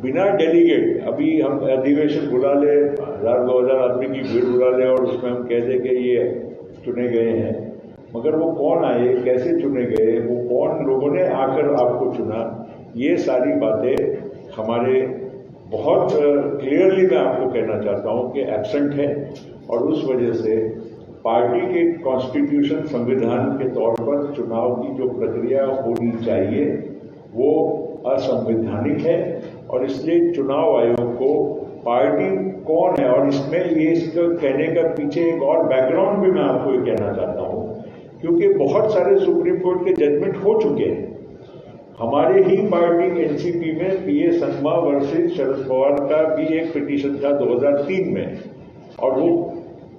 बिना डेलीगेट अभी हम अधिवेशन बुला ले, 1000-2000 आदमी की भीड़ बुला ले और उसमें हम कह दें कि ये चुने गए हैं, मगर वो कौन आए, कैसे चुने गए, वो कौन लोगों ने आकर आपको चुना, ये सारी बातें हमारे बहुत क्लियरली मैं आपको कहना चाहता हूं कि एब्सेंट है। और उस वजह से पार्टी के कॉन्स्टिट्यूशन संविधान के तौर पर चुनाव की जो प्रक्रिया होनी चाहिए वो असंवैधानिक है। और इसलिए चुनाव आयोग को पार्टी कौन है, और इसमें ये इसको कहने का पीछे एक और बैकग्राउंड भी मैं आपको ये कहना चाहता हूं, क्योंकि बहुत सारे सुप्रीम कोर्ट के जजमेंट हो चुके हैं। हमारे ही पार्टी एनसीपी में पीए संगमा वर्सेस शरद पवार का भी एक पिटीशन था 2003 में, और वो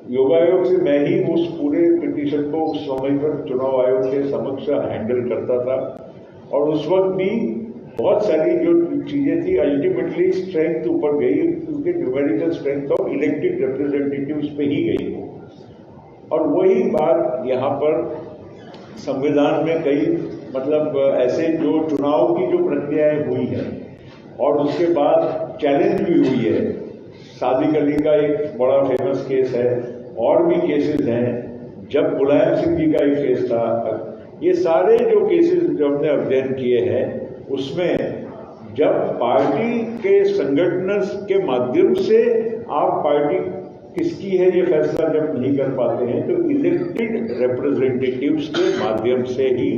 योगायोग से मैं ही उस पूरे पिटीशन को उस समय पर चुनाव आयोग के समक्ष हैंडल करता था। और उस वक्त भी बहुत सारी जो चीजें थी अल्टीमेटली स्ट्रेंथ ऊपर गई, क्योंकि numerical strength of elected representatives पे ही गई वो। और वही बात यहाँ पर संविधान में कई मतलब ऐसे जो चुनाव की जो प्रक्रियाएं हुई है और उसके बाद चैलेंज भी हुई है। सादिक अली का एक बड़ा फेमस केस है, और भी केसेस हैं, जब मुलायम सिंह जी का एक केस था। ये सारे जो केसेस जो हमने अध्ययन किए हैं उसमें जब पार्टी के संगठन के माध्यम से आप पार्टी किसकी है ये फैसला जब नहीं कर पाते हैं, तो इलेक्टेड रिप्रेजेंटेटिव्स के माध्यम से ही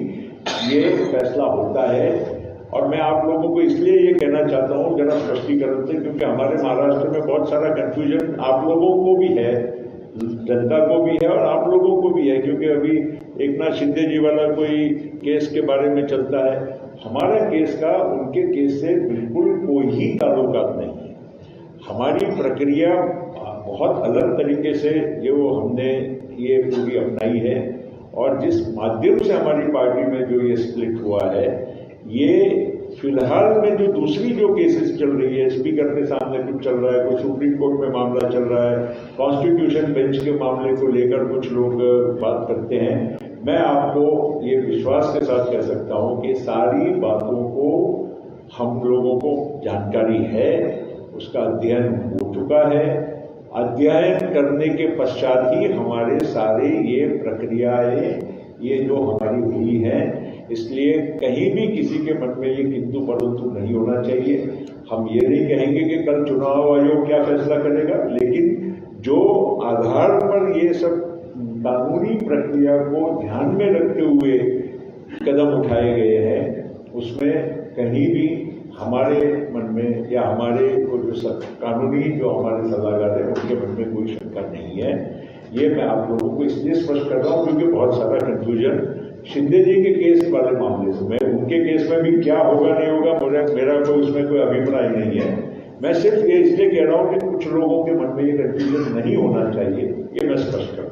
ये फैसला होता है। और मैं आप लोगों को इसलिए ये कहना चाहता हूँ जरा स्पष्टीकरण से, क्योंकि हमारे महाराष्ट्र में बहुत सारा कंफ्यूजन आप लोगों को भी है, जनता को भी है और आप लोगों को भी है, क्योंकि अभी एकनाथ शिंदे जी वाला कोई केस के बारे में चलता है। हमारा केस का उनके केस से बिल्कुल कोई ही ताल्लुकात नहीं है। हमारी प्रक्रिया बहुत अलग तरीके से जो हमने ये पूरी अपनाई है, और जिस माध्यम से हमारी पार्टी में जो ये स्प्लिट हुआ है, ये फिलहाल में जो दूसरी जो केसेस चल रही है, स्पीकर के सामने कुछ चल रहा है, कोई सुप्रीम कोर्ट में मामला चल रहा है, कॉन्स्टिट्यूशन बेंच के मामले को लेकर कुछ लोग बात करते हैं। मैं आपको ये विश्वास के साथ कह सकता हूं कि सारी बातों को हम लोगों को जानकारी है, उसका अध्ययन हो चुका है। अध्ययन करने के पश्चात ही हमारे सारे ये प्रक्रियाएं ये जो हमारी हुई है, इसलिए कहीं भी किसी के मन में ये किंतु परंतु नहीं होना चाहिए। हम ये नहीं कहेंगे कि कल चुनाव आयोग क्या फैसला करेगा, लेकिन जो आधार पर ये सब कानूनी प्रक्रिया को ध्यान में रखते हुए कदम उठाए गए हैं, उसमें कहीं भी हमारे मन में या हमारे जो कानूनी जो हमारे सलाहकार हैं उनके मन में कोई शंका नहीं है। ये मैं आप लोगों को इसलिए स्पष्ट कर रहा हूं क्योंकि बहुत सारा कंफ्यूजन शिंदे जी के केस वाले मामले में, उनके केस में भी क्या होगा नहीं होगा मेरा कोई उसमें कोई अभिप्राय नहीं है। मैं सिर्फ ये इसलिए कह रहा हूं कि कुछ लोगों के मन में ये कंफ्यूजन नहीं होना चाहिए, ये मैं स्पष्ट कर